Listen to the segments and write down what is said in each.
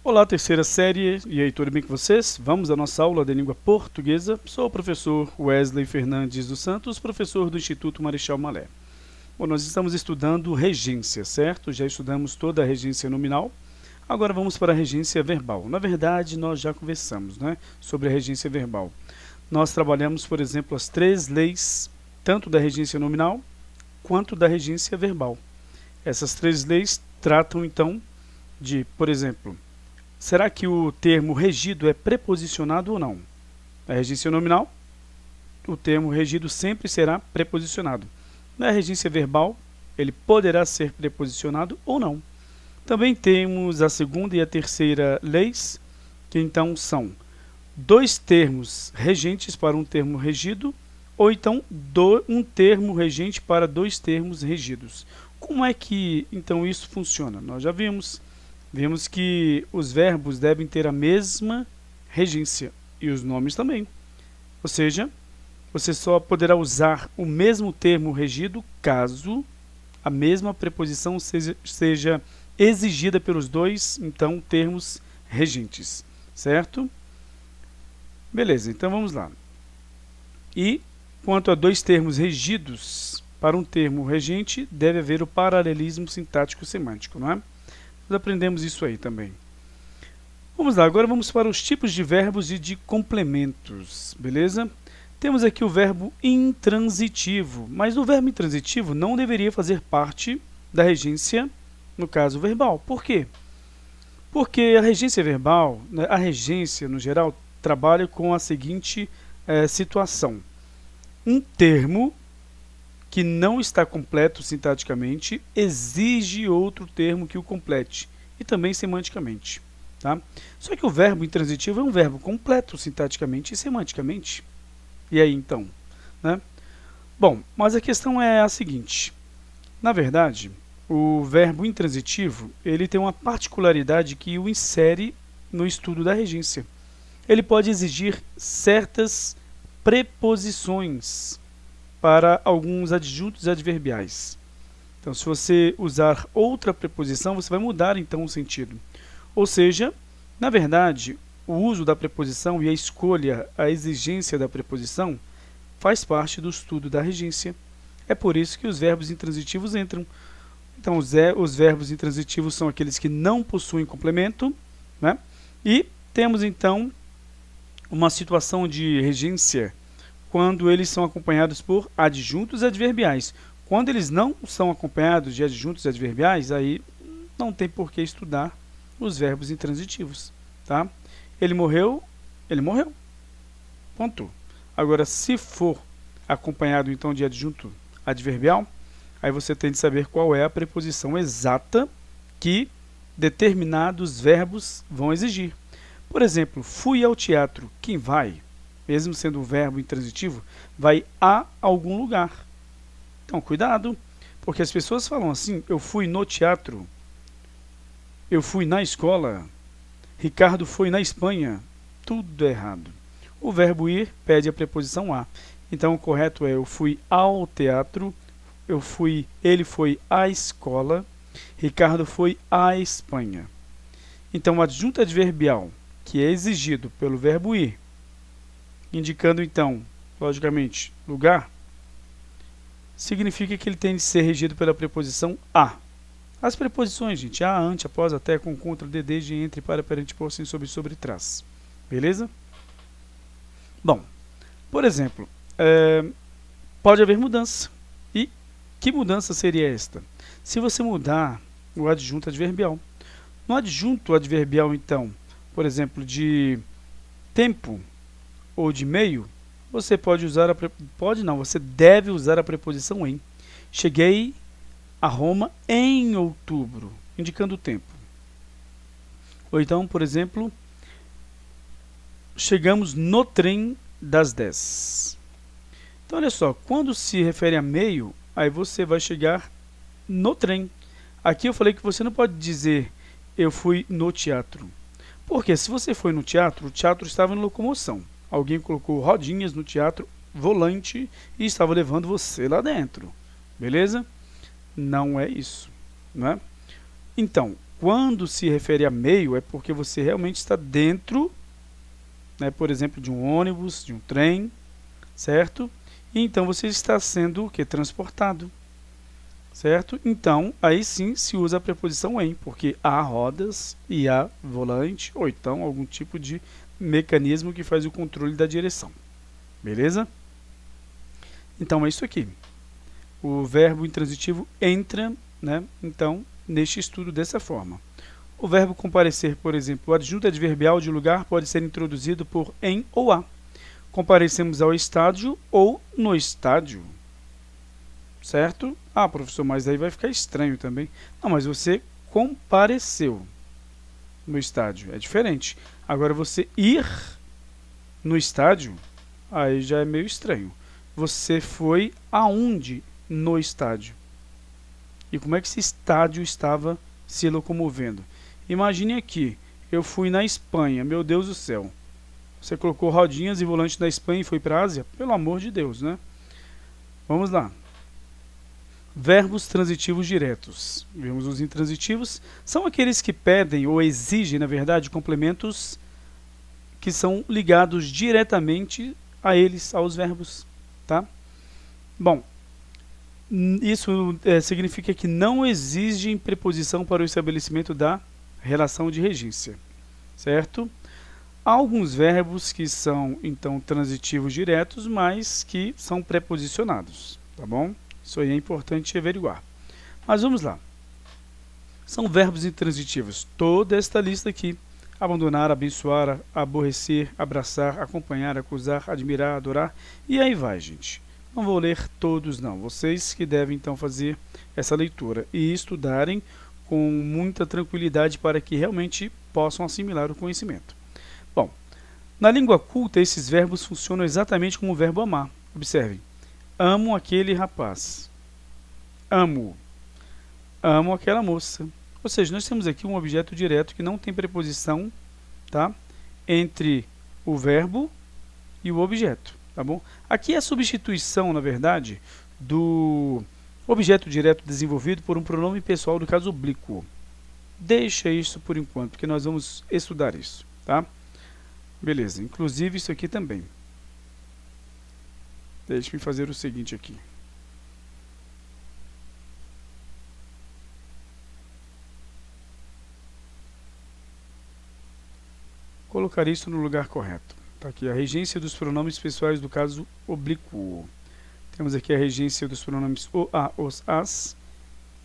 Olá, terceira série, e aí, tudo bem com vocês? Vamos à nossa aula de língua portuguesa. Sou o professor Wesley Fernandes dos Santos, professor do Instituto Marechal Malé. Bom, nós estamos estudando regência, certo? Já estudamos toda a regência nominal. Agora vamos para a regência verbal. Na verdade, nós já conversamos, né, sobre a regência verbal. Nós trabalhamos, por exemplo, as 3 leis, tanto da regência nominal quanto da regência verbal. Essas 3 leis tratam, então, de, por exemplo, será que o termo regido é preposicionado ou não? Na regência nominal, o termo regido sempre será preposicionado. Na regência verbal, ele poderá ser preposicionado ou não. Também temos a segunda e a terceira leis, que então são 2 termos regentes para um termo regido, ou então um termo regente para 2 termos regidos. Como é que então isso funciona? Nós já vimos que os verbos devem ter a mesma regência e os nomes também. Ou seja, você só poderá usar o mesmo termo regido caso a mesma preposição seja exigida pelos 2, então, termos regentes, certo? Beleza, então vamos lá. E quanto a 2 termos regidos, para um termo regente deve haver o paralelismo sintático semântico, não é? Nós aprendemos isso aí também. Vamos lá, agora vamos para os tipos de verbos e de complementos, beleza? Temos aqui o verbo intransitivo, mas o verbo intransitivo não deveria fazer parte da regência, no caso verbal. Por quê? Porque a regência verbal, a regência no geral, trabalha com a seguinte situação. Um termo que não está completo sintaticamente exige outro termo que o complete, e também semanticamente. Tá? Só que o verbo intransitivo é um verbo completo sintaticamente e semanticamente. E aí então? Né? Bom, mas a questão é a seguinte. Na verdade, o verbo intransitivo ele tem uma particularidade que o insere no estudo da regência. Ele pode exigir certas preposições para alguns adjuntos adverbiais. Então, se você usar outra preposição, você vai mudar então o sentido. Ou seja, na verdade, o uso da preposição e a escolha, a exigência da preposição, faz parte do estudo da regência. É por isso que os verbos intransitivos entram. Então, os verbos intransitivos são aqueles que não possuem complemento, né? E temos então uma situação de regência quando eles são acompanhados por adjuntos adverbiais. Quando eles não são acompanhados de adjuntos adverbiais, aí não tem por que estudar os verbos intransitivos. Tá? Ele morreu, ele morreu. Ponto. Agora, se for acompanhado então de adjunto adverbial, aí você tem de saber qual é a preposição exata que determinados verbos vão exigir. Por exemplo, fui ao teatro. Quem vai? Mesmo sendo um verbo intransitivo, vai a algum lugar. Então, cuidado, porque as pessoas falam assim, eu fui no teatro, eu fui na escola, Ricardo foi na Espanha. Tudo errado. O verbo ir pede a preposição a. Então, o correto é eu fui ao teatro, ele foi à escola, Ricardo foi à Espanha. Então, o adjunto adverbial, que é exigido pelo verbo ir, indicando então, logicamente, lugar, significa que ele tem de ser regido pela preposição a. As preposições, gente, a, ante, após, até, com, contra, de, desde, entre, para, perante, por, sem, sobre, trás. Beleza? Bom, por exemplo, pode haver mudança. E que mudança seria esta? Se você mudar o adjunto adverbial. No adjunto adverbial, então, por exemplo, de tempo ou de meio, você pode usar você deve usar a preposição em. Cheguei a Roma em outubro, indicando o tempo. Ou então, por exemplo, chegamos no trem das 10. Então, olha só, quando se refere a meio, aí você vai chegar no trem. Aqui eu falei que você não pode dizer eu fui no teatro. Porque se você foi no teatro, o teatro estava em locomoção. Alguém colocou rodinhas no teatro, volante, e estava levando você lá dentro. Beleza? Não é isso. Não é? Então, quando se refere a meio, é porque você realmente está dentro, né, por exemplo, de um ônibus, de um trem, certo? E então você está sendo o quê? Transportado, certo? Então, aí sim se usa a preposição em, porque há rodas e há volante, ou então algum tipo de mecanismo que faz o controle da direção. Beleza? Então é isso aqui. O verbo intransitivo entra, né, então, neste estudo dessa forma. O verbo comparecer, por exemplo, o adjunto adverbial de lugar pode ser introduzido por em ou a. Comparecemos ao estádio ou no estádio. Certo? Ah, professor, mas aí vai ficar estranho também. Não, mas você compareceu no estádio. É diferente. Agora, você ir no estádio, aí já é meio estranho. Você foi aonde no estádio? E como é que esse estádio estava se locomovendo? Imagine aqui, eu fui na Espanha, meu Deus do céu. Você colocou rodinhas e volante na Espanha e foi para a Ásia? Pelo amor de Deus, né? Vamos lá. Verbos transitivos diretos. Vemos os intransitivos. São aqueles que pedem ou exigem, na verdade, complementos que são ligados diretamente a eles, aos verbos. Tá? Bom, isso significa que não exigem preposição para o estabelecimento da relação de regência. Certo? Há alguns verbos que são, então, transitivos diretos, mas que são preposicionados. Tá bom? Isso aí é importante averiguar. Mas vamos lá. São verbos intransitivos. Toda esta lista aqui. Abandonar, abençoar, aborrecer, abraçar, acompanhar, acusar, admirar, adorar. E aí vai, gente. Não vou ler todos, não. Vocês que devem, então, fazer essa leitura e estudarem com muita tranquilidade para que realmente possam assimilar o conhecimento. Bom, na língua culta, esses verbos funcionam exatamente como o verbo amar. Observem. Amo aquele rapaz. Amo. Amo aquela moça. Ou seja, nós temos aqui um objeto direto que não tem preposição, tá, entre o verbo e o objeto. Tá bom? Aqui é a substituição, na verdade, do objeto direto desenvolvido por um pronome pessoal do caso oblíquo. Deixa isso por enquanto, porque nós vamos estudar isso. Tá? Beleza. Inclusive isso aqui também. Deixe-me fazer o seguinte aqui. Colocar isso no lugar correto. Está aqui a regência dos pronomes pessoais do caso oblíquo. Temos aqui a regência dos pronomes o, a, os, as.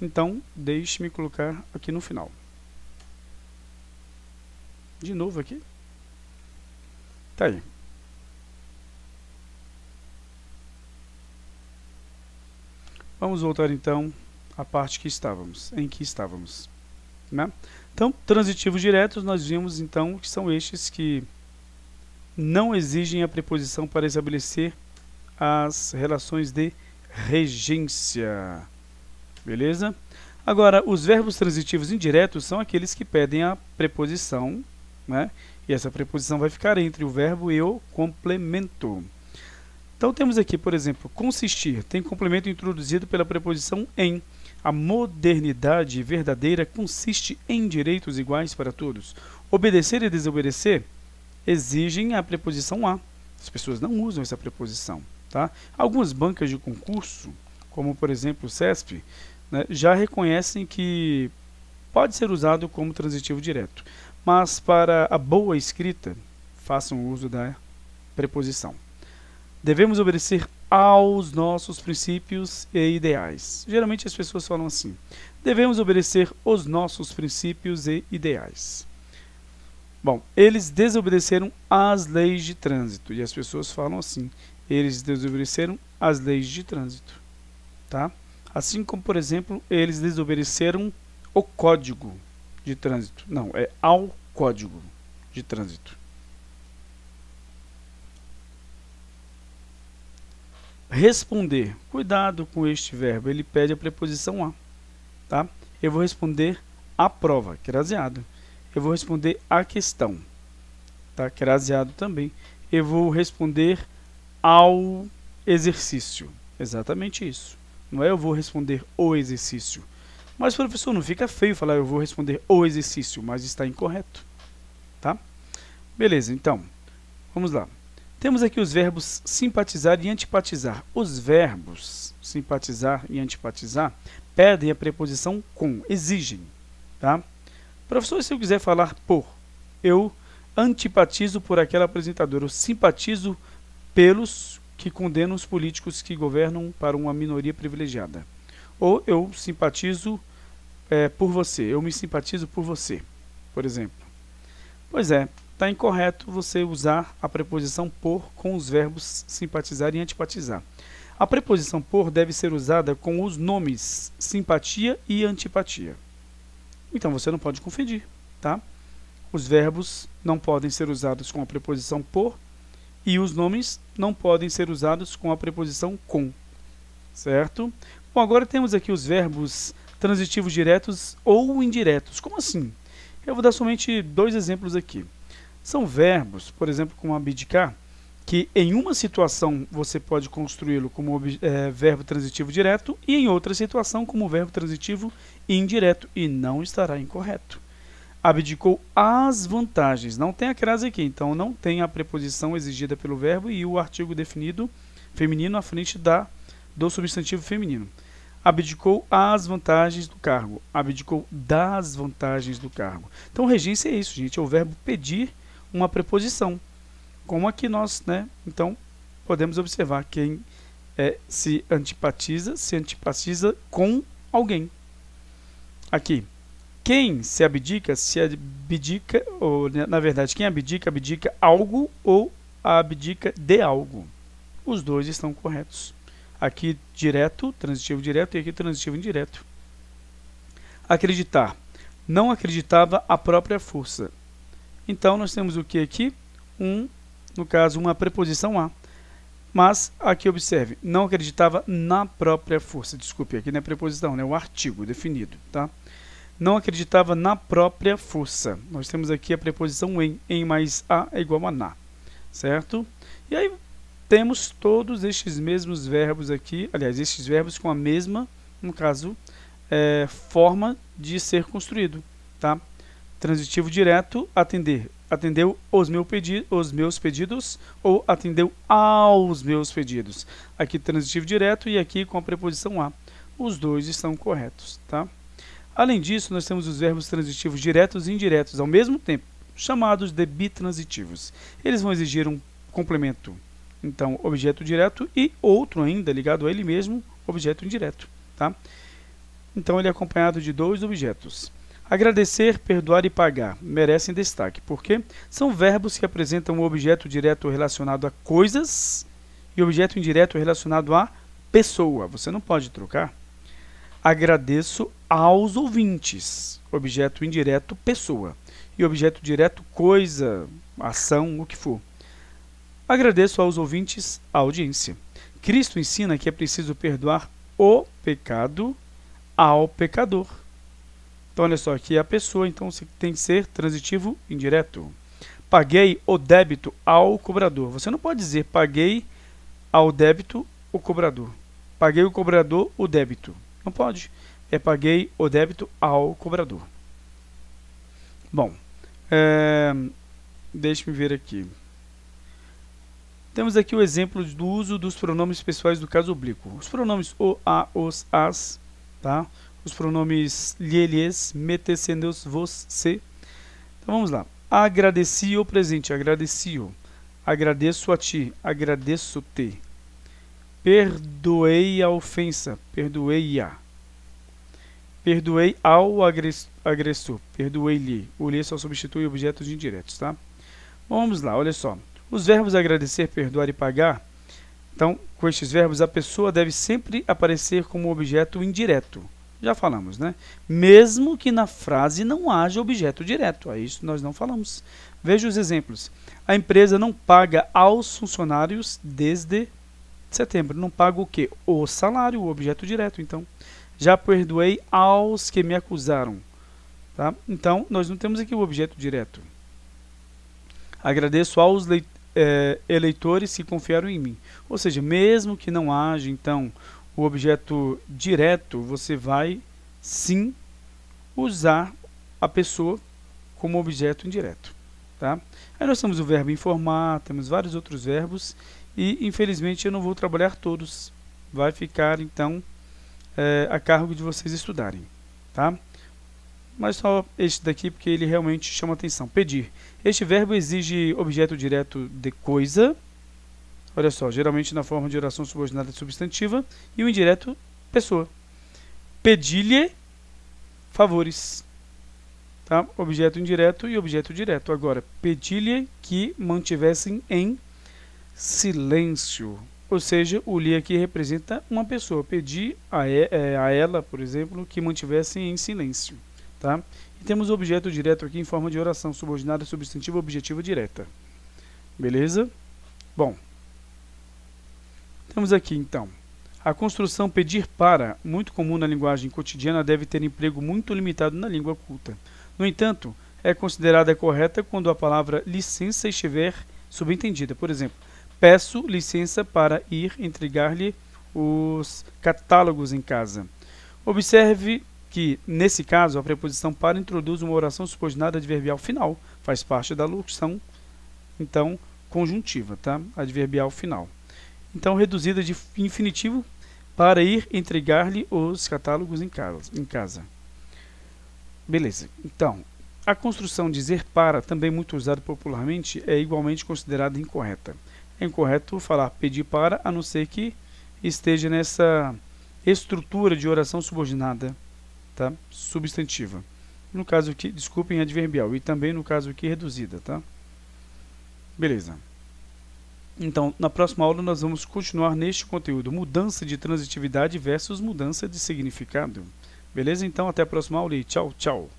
Então, deixe-me colocar aqui no final. De novo aqui. Tá aí. Vamos voltar então à parte em que estávamos. Né? Então, transitivos diretos, nós vimos então que são estes que não exigem a preposição para estabelecer as relações de regência. Beleza? Agora, os verbos transitivos indiretos são aqueles que pedem a preposição, né? E essa preposição vai ficar entre o verbo e o complemento. Então temos aqui, por exemplo, consistir, tem complemento introduzido pela preposição em. A modernidade verdadeira consiste em direitos iguais para todos. Obedecer e desobedecer exigem a preposição a. As pessoas não usam essa preposição. Tá? Algumas bancas de concurso, como por exemplo o CESP, né, já reconhecem que pode ser usado como transitivo direto. Mas para a boa escrita, façam uso da preposição. Devemos obedecer aos nossos princípios e ideais. Geralmente as pessoas falam assim. Devemos obedecer aos nossos princípios e ideais. Bom, eles desobedeceram às leis de trânsito. E as pessoas falam assim. Eles desobedeceram às leis de trânsito. Tá? Assim como, por exemplo, eles desobedeceram o código de trânsito. Não, é ao código de trânsito. Responder. Cuidado com este verbo. Ele pede a preposição a. Tá? Eu vou responder à prova, craseado. Eu vou responder à questão. Tá? Craseado também. Eu vou responder ao exercício. Exatamente isso. Não é eu vou responder o exercício. Mas, professor, não fica feio falar eu vou responder o exercício, mas está incorreto, tá? Beleza, então, vamos lá. Temos aqui os verbos simpatizar e antipatizar. Os verbos simpatizar e antipatizar pedem a preposição com, exigem, tá? Professor, se eu quiser falar por, eu antipatizo por aquela apresentadora, eu simpatizo pelos que condenam os políticos que governam para uma minoria privilegiada. Ou eu simpatizo por você, eu me simpatizo por você, por exemplo. Pois é, está incorreto você usar a preposição por com os verbos simpatizar e antipatizar. A preposição por deve ser usada com os nomes simpatia e antipatia. Então você não pode confundir, tá? Os verbos não podem ser usados com a preposição por e os nomes não podem ser usados com a preposição com, certo? Bom, agora temos aqui os verbos transitivos diretos ou indiretos. Como assim? Eu vou dar somente dois exemplos aqui. São verbos, por exemplo, como abdicar, que em uma situação você pode construí-lo como verbo transitivo direto e em outra situação como verbo transitivo indireto, e não estará incorreto. Abdicou as vantagens, não tem a crase aqui, então não tem a preposição exigida pelo verbo e o artigo definido feminino à frente do substantivo feminino. Abdicou as vantagens do cargo, abdicou das vantagens do cargo. Então, regência é isso, gente, é o verbo pedir uma preposição. Como aqui nós, né? Então, podemos observar quem se antipatiza com alguém. Aqui, quem se abdica, ou na verdade, quem abdica algo ou abdica de algo. Os dois estão corretos. Aqui direto, transitivo direto, e aqui transitivo indireto. Acreditar. Não acreditava a própria força. Então, nós temos o que aqui? No caso, uma preposição a. Mas, aqui observe, não acreditava na própria força. Desculpe, aqui não é preposição, é o artigo definido, tá? Não acreditava na própria força. Nós temos aqui a preposição em mais a é igual a na, certo? E aí, temos todos estes mesmos verbos aqui, aliás, estes verbos com a mesma, no caso, forma de ser construído, tá? Transitivo direto, atender. Atendeu os meus pedidos ou atendeu aos meus pedidos. Aqui transitivo direto e aqui com a preposição a. Os dois estão corretos, tá? Além disso, nós temos os verbos transitivos diretos e indiretos ao mesmo tempo, chamados de bitransitivos. Eles vão exigir um complemento. Então, objeto direto e outro ainda ligado a ele mesmo, objeto indireto, tá? Então, ele é acompanhado de dois objetos. Agradecer, perdoar e pagar merecem destaque, porque são verbos que apresentam o objeto direto relacionado a coisas e objeto indireto relacionado a pessoa. Você não pode trocar. Agradeço aos ouvintes, objeto indireto, pessoa, e objeto direto, coisa, ação, o que for. Agradeço aos ouvintes, a audiência. Cristo ensina que é preciso perdoar o pecado ao pecador. Então, olha só, aqui é a pessoa, então você tem que ser transitivo indireto. Paguei o débito ao cobrador. Você não pode dizer paguei ao débito o cobrador. Paguei o cobrador o débito. Não pode. É paguei o débito ao cobrador. Bom, deixe-me ver aqui. Temos aqui o exemplo do uso dos pronomes pessoais do caso oblíquo. Os pronomes o, a, os, as, tá? Os pronomes lhe, lhes, me, te, se, neus, vos, se. Então vamos lá. Agradeci o presente, agradeci-o. Agradeço a ti, agradeço-te. Perdoei a ofensa, perdoei-a. Perdoei ao agressor, perdoei-lhe. O lhe só substitui objetos indiretos, tá? Bom, vamos lá, olha só. Os verbos agradecer, perdoar e pagar. Então, com estes verbos, a pessoa deve sempre aparecer como objeto indireto. Já falamos, né? Mesmo que na frase não haja objeto direto. É isso que nós não falamos. Veja os exemplos. A empresa não paga aos funcionários desde setembro. Não paga o quê? O salário, o objeto direto. Então, já perdoei aos que me acusaram. Tá? Então, nós não temos aqui o objeto direto. Agradeço aos eleitores que confiaram em mim. Ou seja, mesmo que não haja, então, o objeto direto, você vai sim usar a pessoa como objeto indireto, tá? Aí nós temos o verbo informar, temos vários outros verbos e infelizmente eu não vou trabalhar todos, vai ficar então a cargo de vocês estudarem, tá? Mas só este daqui porque ele realmente chama atenção. Pedir. Este verbo exige objeto direto de coisa, olha só, geralmente na forma de oração subordinada substantiva, e o indireto, pessoa. Pedir-lhe favores. Tá? Objeto indireto e objeto direto. Agora, pedir-lhe que mantivessem em silêncio. Ou seja, o lhe aqui representa uma pessoa. Pedir a ela, por exemplo, que mantivessem em silêncio. Tá? E temos o objeto direto aqui em forma de oração subordinada substantiva objetiva direta. Beleza? Bom, temos aqui então a construção pedir para, muito comum na linguagem cotidiana, deve ter emprego muito limitado na língua culta. No entanto, é considerada correta quando a palavra licença estiver subentendida. Por exemplo, peço licença para ir entregar-lhe os catálogos em casa. Observe que, nesse caso, a preposição para introduz uma oração subordinada adverbial final. Faz parte da locução, então, conjuntiva, tá? Adverbial final. Então, reduzida de infinitivo para ir entregar-lhe os catálogos em casa. Beleza. Então, a construção dizer para, também muito usada popularmente, é igualmente considerada incorreta. É incorreto falar pedir para, a não ser que esteja nessa estrutura de oração subordinada, tá? Substantiva. No caso aqui, desculpem, adverbial. E também no caso aqui, reduzida, tá? Beleza. Então, na próxima aula nós vamos continuar neste conteúdo, mudança de transitividade versus mudança de significado. Beleza? Então, até a próxima aula e tchau, tchau!